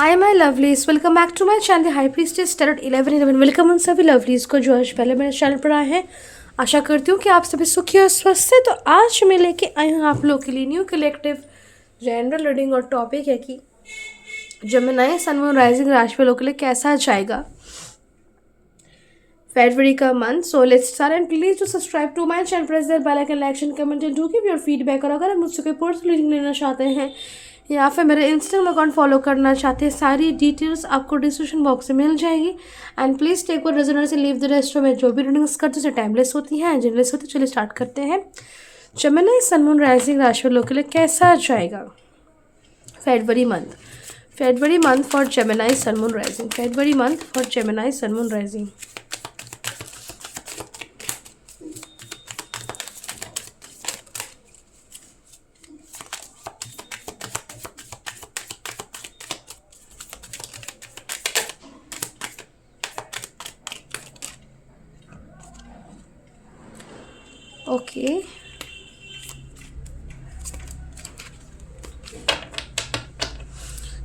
I my lovelies welcome back to my channel high priestess tarot 1111। Welcome उन सभी lovelies को जो आज पहले मेरे चैनल पर आए हैं। आशा करती हूँ कि आप सभी सुखी और स्वस्थ हैं। तो आज मैं लेके आई हूँ आप लोगों के लिए न्यू कलेक्टिव जनरल रीडिंग और टॉपिक है कि जेमिनी सन मून राइजिंग राशि वालों के लिए कैसा जाएगा फरवरी का month. So let's start and please to subscribe to my channel, press that bell icon, like and comment and do give your feedback. और अगर आप मुझसे कोई पर्सनल रीडिंग लेना चाहते हैं या फिर मेरे इंस्टाग्राम अकाउंट फॉलो करना चाहते हैं, सारी डिटेल्स आपको डिस्क्रिप्शन बॉक्स में मिल जाएगी। And please take one resonance से लीव द रेस्ट। में जो भी रीडिंग्स करते हैं टाइमलेस होती हैं, जनलेस होती है। चलिए स्टार्ट करते हैं। जेमिनी सन मून राइजिंग राशि वालों के लिए कैसा जाएगा फरवरी month for Gemini sun moon rising. फरवरी month for Gemini sun moon rising. Okay.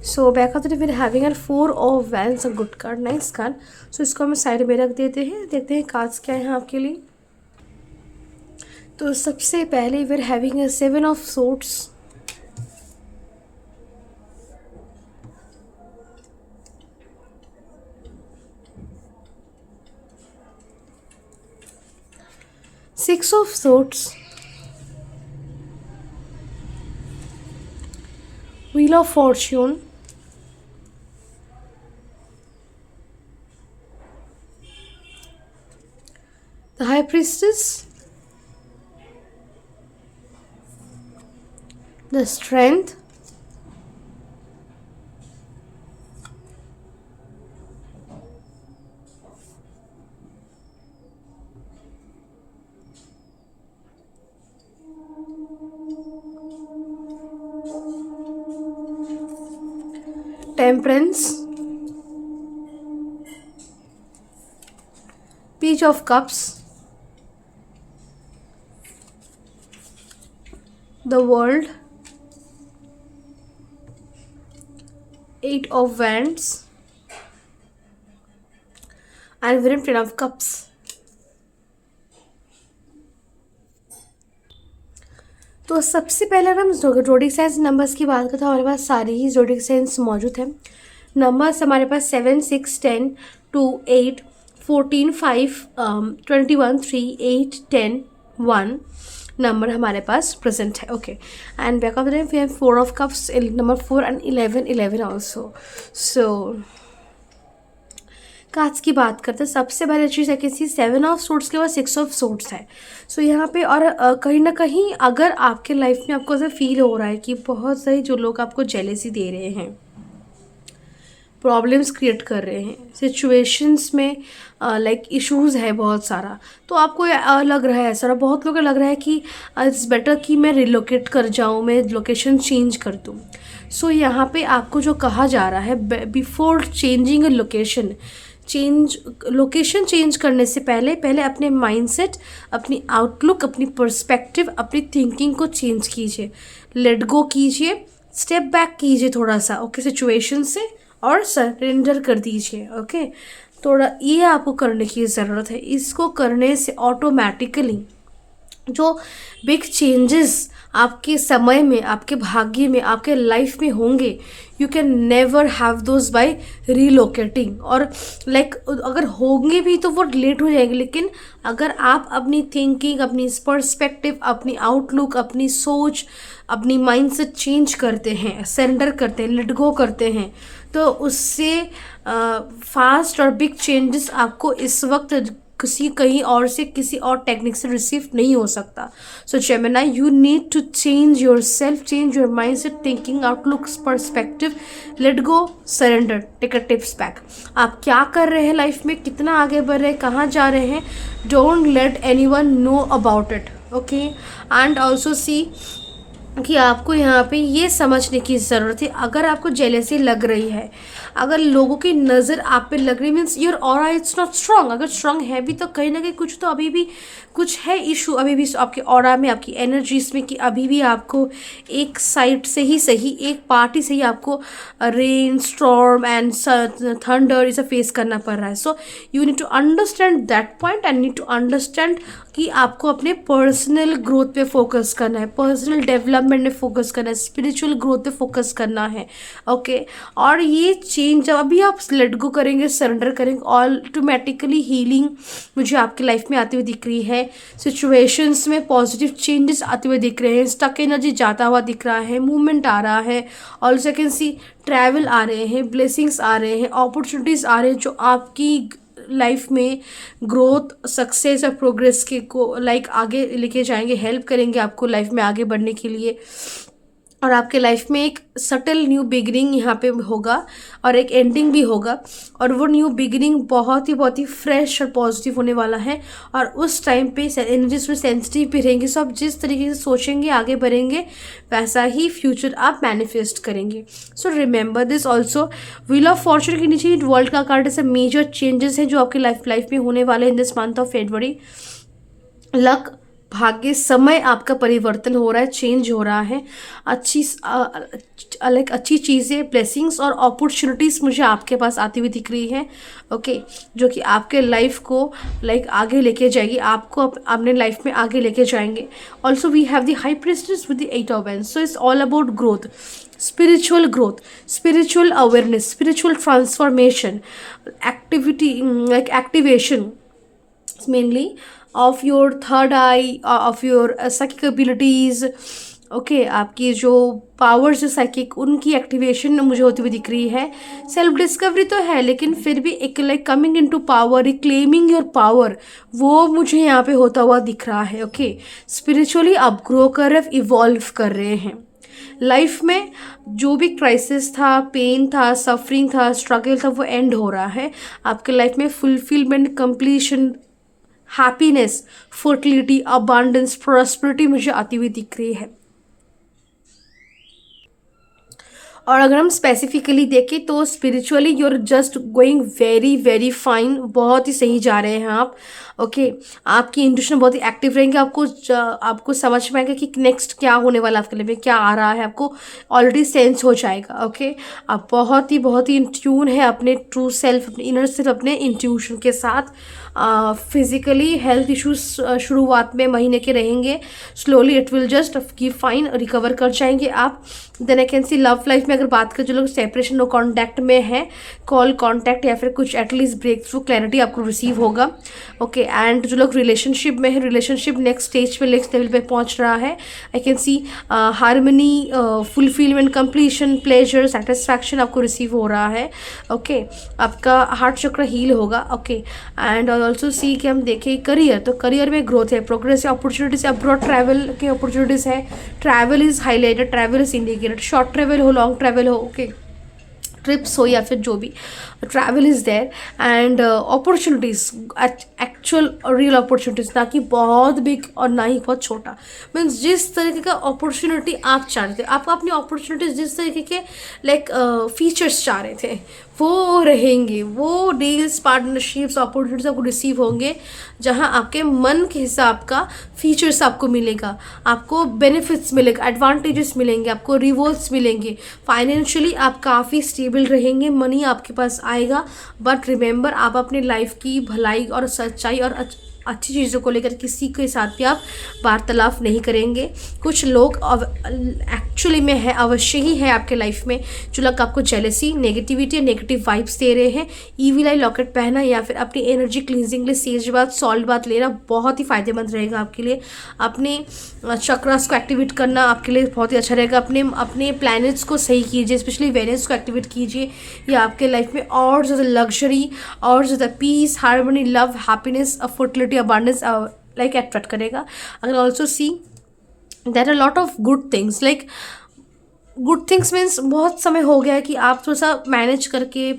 So back of the day we're having a 4 of Wands, a good card, nice card. So इसको हम साइड में रख देते हैं, देखते हैं कार्ड्स क्या हैं आपके लिए। तो सबसे पहले we're having a 7 of Swords, Six of Swords, Wheel of Fortune, the High Priestess, the Strength, Temperance, Page of Cups, the World, 8 of Wands and Ten of Cups. तो सबसे पहले अगर हम जोडिक साइंस नंबर्स की बात करें तो हमारे पास सारी ही जोडिक साइंस मौजूद हैं। नंबर्स हमारे पास 7, 6, 10, 2, 8, 14, 5, 21, 3, 8, 10, 1 नंबर हमारे पास प्रेजेंट है। Okay, and back of the we have 4 of cups, number 4 and 11 also. So cards की बात करते हैं, सबसे पहले चीज़ है कि 7 ऑफ सोर्ट्स के बाद 6 ऑफ सोर्ट्स है। सो यहाँ पे और कहीं ना कहीं अगर आपके लाइफ में आपको ऐसा फील हो रहा है कि बहुत सारे जो लोग आपको जेलेसी दे रहे हैं, प्रॉब्लम्स क्रिएट कर रहे हैं, सिचुएशंस में लाइक इश्यूज़ है बहुत सारा, तो आपको लग रहा है ऐसा, बहुत लोगों को लग रहा है कि इट्स बेटर कि मैं रिलोकेट कर जाऊँ, मैं लोकेशन चेंज कर दूँ। सो यहाँ पे आपको जो कहा जा रहा है, before changing a location change करने से पहले अपने माइंडसेट, अपनी आउटलुक, अपनी पर्सपेक्टिव, अपनी थिंकिंग को चेंज कीजिए, लेट गो कीजिए, स्टेप बैक कीजिए थोड़ा सा, ओके, सिचुएशन से, और सरेंडर कर दीजिए। ओके, थोड़ा ये आपको करने की ज़रूरत है। इसको करने से ऑटोमेटिकली जो बिग चेंजेस आपके समय में, आपके भाग्य में, आपके लाइफ में होंगे, you can never have those by relocating. और लाइक अगर होंगे भी तो वो लेट हो जाएंगे, लेकिन अगर आप अपनी थिंकिंग, अपनी पर्सपेक्टिव, अपनी आउटलुक, अपनी सोच, अपनी माइंडसेट चेंज करते हैं, सरेंडर करते हैं, लेट गो करते हैं, तो उससे फास्ट और बिग चेंजेस आपको इस वक्त कहीं और से, किसी और टेक्निक से रिसीव नहीं हो सकता। So Gemini, you need to change yourself, change your mindset, thinking, outlook, perspective, let go, surrender, take a टिप्स बैक। आप क्या कर रहे हैं लाइफ में, कितना आगे बढ़ रहे हैं, कहाँ जा रहे हैं, don't let any one know about it. Okay, and also see कि आपको यहाँ पे ये समझने की ज़रूरत है, अगर आपको जेलेसी लग रही है, अगर लोगों की नज़र आप पे लग रही, means your aura it's not strong. अगर स्ट्रांग है भी तो कहीं ना कहीं कुछ तो अभी भी कुछ है इशू अभी भी आपके ऑरा में, आपकी एनर्जीज में, कि अभी भी आपको एक साइड से ही सही, एक पार्टी से ही आपको रेन स्टॉर्म एंड थंडर इसे फेस करना पड़ रहा है। So you need to understand that point and need to understand कि आपको अपने पर्सनल ग्रोथ पे फोकस करना है, पर्सनल डेवलपमेंट में फोकस करना है, स्पिरिचुअल ग्रोथ पे फोकस करना है। ओके और ये चेंज जब अभी आप लेट गो करेंगे, सरेंडर करेंगे, ऑटोमेटिकली हीलिंग मुझे आपकी लाइफ में आती हुई दिख रही है। सिचुएशंस में पॉजिटिव चेंजेस आते हुए दिख रहे हैं, स्टक एनर्जी जाता हुआ दिख रहा है, मूवमेंट आ रहा है, ऑल्सो कैन सी ट्रैवल आ रहे हैं, ब्लेसिंग्स आ रहे हैं, अपॉर्चुनिटीज़ आ रहे हैं जो आपकी लाइफ में ग्रोथ, सक्सेस और प्रोग्रेस के को लाइक आगे लेके जाएंगे, हेल्प करेंगे आपको लाइफ में आगे बढ़ने के लिए। और आपके लाइफ में एक सटल न्यू बिगिनिंग यहाँ पे होगा और एक एंडिंग भी होगा, और वो न्यू बिगिनिंग बहुत ही फ्रेश और पॉजिटिव होने वाला है। और उस टाइम पे एनर्जीज में सेंसिटिव भी रहेंगे, सो आप जिस तरीके से सोचेंगे, आगे बढ़ेंगे, वैसा ही फ्यूचर आप मैनिफेस्ट करेंगे। So remember this also, wheel of Fortune के नीचे वर्ल्ड का कार्ड ऐसे मेजर चेंजेस हैं जो आपकी लाइफ में होने वाले in this month of February. Luck, भाग्य, समय आपका परिवर्तन हो रहा है, चेंज हो रहा है, अच्छी चीज़ें, ब्लेसिंग्स और अपॉर्चुनिटीज़ मुझे आपके पास आती हुई दिख रही है। ओके जो कि आपके लाइफ को आगे लेके जाएगी, आपको अपने लाइफ में आगे लेके जाएंगे। Also we have the high priestess with the 8 of wands, so it's all about growth, spiritual growth, spiritual awareness, spiritual transformation, activity, like activation mainly of your third eye, of your psychic abilities। Okay आपकी जो powers है psychic, उनकी activation मुझे होती हुई दिख रही है। सेल्फ डिस्कवरी तो है, लेकिन फिर भी एक coming into power, reclaiming your power, वो मुझे यहाँ पे होता हुआ दिख रहा है। ओके स्पिरिचुअली आप ग्रो कर रहे, इवॉल्व कर रहे हैं। लाइफ में जो भी क्राइसिस था, पेन था, सफरिंग था, स्ट्रगल था, वो एंड हो रहा है। आपके लाइफ में fulfilment, completion, happiness, fertility, abundance, prosperity मुझे आती हुई दिख रही है। और अगर हम स्पेसिफिकली देखें तो spiritually you are just going very fine, बहुत ही सही जा रहे हैं आप। ओके आपकी इंट्यूशन बहुत ही एक्टिव रहेंगे, आपको समझ में आएगा कि नेक्स्ट क्या होने वाला, आपके लिए में क्या आ रहा है, आपको ऑलरेडी सेंस हो जाएगा। ओके आप बहुत ही इन ट्यून है अपने ट्रू सेल्फ, अपने इनर सेल्फ, अपने इंट्यूशन के साथ। फिजिकली हेल्थ इश्यूज शुरुआत में महीने के रहेंगे, slowly it will just give fine, recover कर जाएंगे आप। Then I can see love life में अगर बात करें, जो लोग सेपरेशन नो कॉन्टैक्ट में है, कॉल कॉन्टैक्ट या फिर कुछ एटलीस्ट ब्रेक थ्रू क्लैरिटी आपको रिसीव होगा। ओके एंड जो लोग रिलेशनशिप में है, रिलेशनशिप नेक्स्ट स्टेज पे, नेक्स्ट लेवल पे पहुंच रहा है। आई can C harmony, fulfilment, completion, pleasure, satisfaction आपको रिसीव हो रहा है। ओके आपका हार्ट चक्र हील होगा। ओके एंड ऑल्सो सी कि हम देखें करियर, तो करियर में ग्रोथ है, प्रोग्रेस है, अपॉर्चुनिटीज, अब्रॉड ट्रैवल की अपॉर्चुनिटीज़ है। Travel is highlighted, travel is indicated, short travel हो, लॉन्ग ट्रैवल हो, ओके ट्रिप्स हो या फिर जो भी, travel is there. And opportunities, actual real opportunities, ना कि बहुत बिग और ना ही बहुत छोटा। मीन्स जिस तरीके का अपॉर्चुनिटी आप चाहते थे, आपको अपनी अपॉर्चुनिटीज़ जिस तरीके के फीचर्स चाह रहे थे वो रहेंगे, वो डील्स, पार्टनरशिप्स, अपॉर्चुनिटीज आपको रिसीव होंगे, जहां आपके मन के हिसाब का फीचर्स आपको मिलेगा, आपको बेनिफिट्स मिलेगा, एडवांटेजेस मिलेंगे, आपको रिवॉर्ड्स मिलेंगे। फाइनेंशियली आप काफ़ी स्टेबल रहेंगे, मनी आपके पास आएगा। बट रिमेंबर आप अपनी लाइफ की भलाई और सच्चाई और अच्छी चीज़ों को लेकर किसी के साथ भी आप वार्तालाप नहीं करेंगे। कुछ लोग एक्चुअली में है, अवश्य ही है आपके लाइफ में, जो लोग आपको जेलेसी, नेगेटिविटी, नेगेटिव वाइब्स दे रहे हैं। ईविल आई लॉकेट पहना या फिर अपनी एनर्जी क्लींजिंग के लिए सेज बात, सॉल्ट बात लेना बहुत ही फायदेमंद रहेगा आपके लिए। अपने चक्रास को एक्टिवेट करना आपके लिए बहुत ही अच्छा रहेगा। अपने प्लैनेट्स को सही कीजिए, स्पेशली वेनस को एक्टिवेट कीजिए। या आपके लाइफ में और ज़्यादा लग्जरी, और ज़्यादा peace, harmony, love, happiness, fertility, abundance attract करेगा। अगर also see there are lot of good things, good things means बहुत समय हो गया है कि आप थोड़ा सा मैनेज करके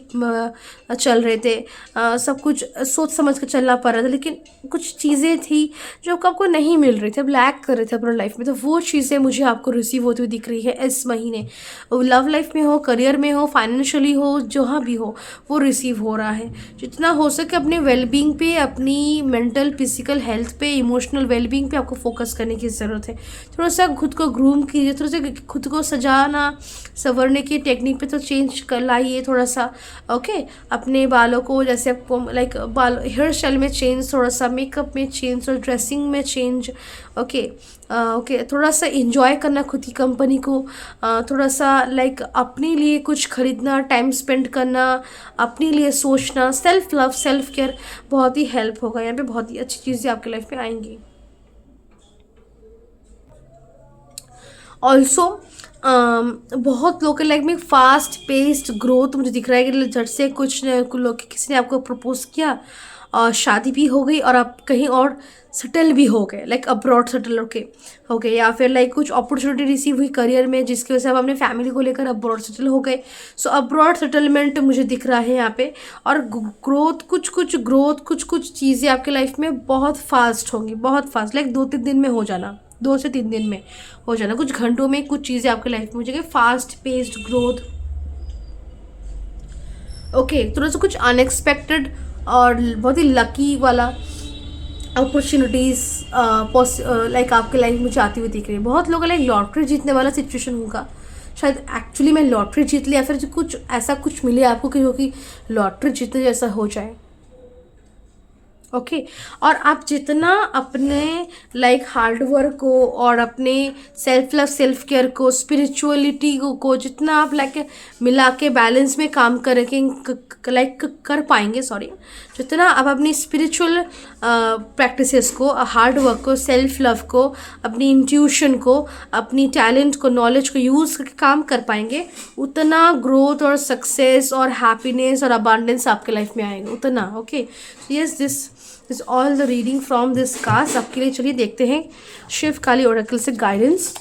चल रहे थे, सब कुछ सोच समझ कर चलना पड़ रहा था, लेकिन कुछ चीज़ें थी जो आपको नहीं मिल रही थी, अब लैक कर रहे थे अपने लाइफ में, तो वो चीज़ें मुझे आपको रिसीव होती हुई दिख रही है इस महीने। लव लाइफ में हो, करियर में हो, फाइनेंशियली हो, जहाँ भी हो वो रिसीव हो रहा है। जितना हो सके अपने वेलबींग पे, अपनी मेंटल फिजिकल हेल्थ पे, इमोशनल वेलबींग पे आपको फोकस करने की ज़रूरत है। थोड़ा सा खुद को ग्रूम कीजिए, थोड़ा सा खुद को सजाना संवरने की टेक्निक पे तो चेंज कर लाइए थोड़ा सा। ओके, अपने बालों को जैसे आपको लाइक बाल हेयर स्टाइल में चेंज, थोड़ा सा मेकअप में चेंज और ड्रेसिंग में चेंज। ओके ओके, थोड़ा सा इंजॉय करना खुद की कंपनी को, थोड़ा सा लाइक अपने लिए कुछ खरीदना, टाइम स्पेंड करना, अपने लिए सोचना, सेल्फ लव सेल्फ केयर बहुत ही हेल्प होगा यहाँ पे, बहुत ही अच्छी चीज़ें आपकी लाइफ में आएंगी। ऑल्सो बहुत लोगों के लाइफ में फास्ट पेस्ड ग्रोथ मुझे दिख रहा है कि झट से कुछ लोग किसी ने आपको प्रपोज किया और शादी भी हो गई और आप कहीं और सेटल भी हो गए, लाइक अब्रॉड सेटल हो गए, या फिर लाइक कुछ अपॉर्चुनिटी रिसीव हुई करियर में जिसकी वजह से आप अपने फैमिली को लेकर अब्रॉड सेटल हो गए। सो अब्रॉड सेटलमेंट मुझे दिख रहा है यहाँ पे, और ग्रोथ कुछ कुछ चीज़ें आपके लाइफ में बहुत फास्ट होंगी, बहुत फास्ट, लाइक 2-3 दिन में हो जाना, 2 से 3 दिन में हो जाना, कुछ घंटों में कुछ चीज़ें आपके लाइफ में हो जाएगी, फास्ट पेस्ड ग्रोथ। ओके, थोड़ा सा कुछ अनएक्सपेक्टेड और बहुत ही लकी वाला अपॉर्चुनिटीज़ लाइक आपके लाइफ में आती हुई दिख रही है। बहुत लोगों लाइक लॉटरी जीतने वाला सिचुएशन होगा, शायद एक्चुअली मैं लॉटरी जीत लिया, फिर कुछ ऐसा कुछ मिले आपको कि जो कि लॉटरी जीतने जैसा हो जाए। ओके और आप जितना अपने लाइक हार्ड वर्क को और अपने सेल्फ लव सेल्फ केयर को, स्पिरिचुअलिटी को जितना आप लाइक मिला के बैलेंस में काम करके लाइक कर पाएंगे, सॉरी, जितना आप अपनी स्पिरिचुअल प्रैक्टिसेस को, हार्ड वर्क को, सेल्फ लव को, अपनी इंट्यूशन को, अपनी टैलेंट को, नॉलेज को यूज़ करके काम कर पाएंगे, उतना ग्रोथ और सक्सेस और हैप्पीनेस और अबांडेंस आपके लाइफ में आएगा उतना। Okay, yes, this is all the reading from this cards आपके लिए। चलिए देखते हैं शिव काली ओरेकल से guidance.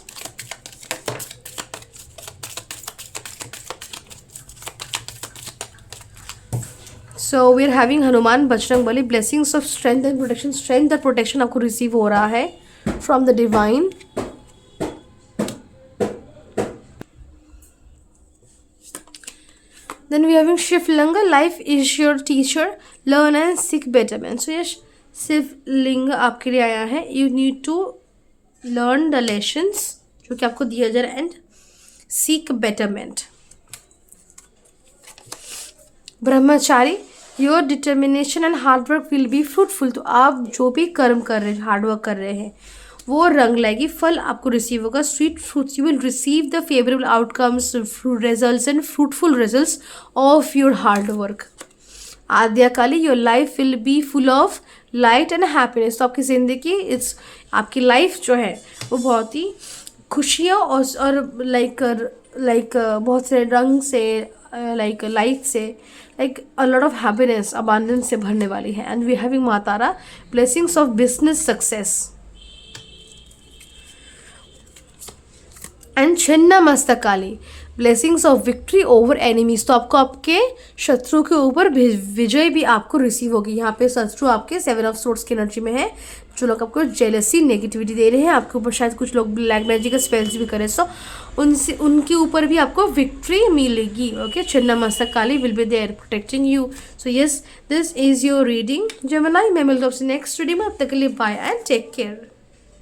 So we are having Hanuman Bajrang Bali, blessings of strength and protection. Strength और प्रोटेक्शन आपको रिसीव हो रहा है from the divine. Then we are having Shivlinga, life is your teacher, learn and seek betterment. So yes, शिवलिंग आपके लिए आया है, you need to learn the lessons जो कि आपको दिया जा रहा है, and seek betterment. Brahmachari, your determination and hard work will be fruitful. तो आप जो भी कर्म कर रहे हैं, हार्ड वर्क कर रहे हैं, वो रंग लाएगी, फल आपको रिसीव होगा, sweet fruits, you will receive the favourable outcomes, results and fruitful results of your hard work. Adya Kali, your life will be full of light and happiness. तो आपकी ज़िंदगी आपकी लाइफ जो है वो बहुत ही खुशियाँ और लाइक बहुत से रंग से, लाइक लाइट से, like a lot of happiness, abundance से भरने वाली है। एंड वी हैविंग माँ Tara, blessings of business success and Chhinna Mastakali, blessings of victory over enemies. तो आपको आपके शत्रु के ऊपर विजय भी आपको रिसीव होगी। यहाँ पे शत्रु आपके 7 ऑफ सोर्ड्स की एनर्जी में है, जो लोग आपको जेलसी नेगेटिविटी दे रहे हैं आपके ऊपर, शायद कुछ लोग ब्लैक मैजिक का स्पेल्स भी करें, सो उनके ऊपर भी आपको विक्ट्री मिलेगी। Okay, Chhinna Mastakali will be there protecting you. So yes, this is your reading Gemini. मैं मिलता हूँ आपसे नेक्स्ट वीडियो में, अब तक के लिए बाय एंड टेक केयर।